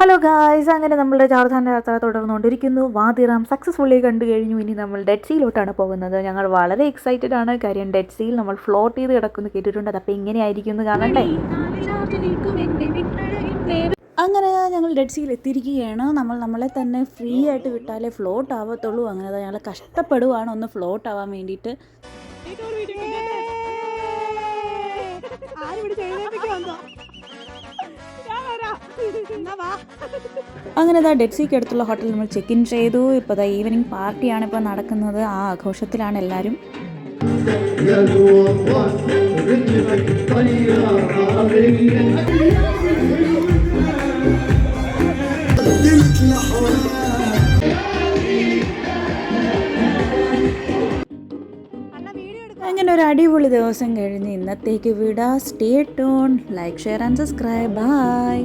Hello guys, അങ്ങനെ നമ്മുടെ ചാർധാൻ്റെ യാത്ര തുടർന്നുകൊണ്ടിരിക്കുന്നു. വാതിറാം സക്സസ്ഫുള്ളി കണ്ടു കഴിഞ്ഞു. ഇനി നമ്മൾ ഡെഡ് സീയിലോട്ടാണ് പോകുന്നത്. ഞങ്ങൾ വളരെ എക്സൈറ്റഡ് ആണ്. കാര്യം ഡെഡ് സീയിൽ നമ്മൾ ഫ്ലോട്ട് ചെയ്ത് കിടക്കുന്നു കേട്ടിട്ടുണ്ട്. അതപ്പോൾ എങ്ങനെയായിരിക്കും എന്ന് കാണണ്ടേ. അങ്ങനെ ഞങ്ങൾ ഡെഡ് സീയിൽ എത്തിയിരിക്കുകയാണ്. നമ്മളെ തന്നെ ഫ്രീ ആയിട്ട് വിട്ടാലേ ഫ്ലോട്ട് ആവത്തുള്ളൂ. അങ്ങനെ ഞങ്ങൾ കഷ്ടപ്പെടുവാണ് ഒന്ന് ഫ്ലോട്ട് ആവാൻ വേണ്ടിയിട്ട്. അങ്ങനെ ഡെഡ് സീക്ക് അടുത്തുള്ള ഹോട്ടലിൽ നമ്മൾ ചെക്ക് ഇൻ ചെയ്തു. ഇപ്പോൾ ഈവനിങ് പാർട്ടിയാണ് ഇപ്പോൾ നടക്കുന്നത്. ആ ആഘോഷത്തിലാണ് എല്ലാവരും. അങ്ങനെ ഒരു അടിപൊളി ദിവസം കഴിഞ്ഞ് ഇന്നത്തേക്ക് വിടാം. Stay tune, like, share and subscribe. By.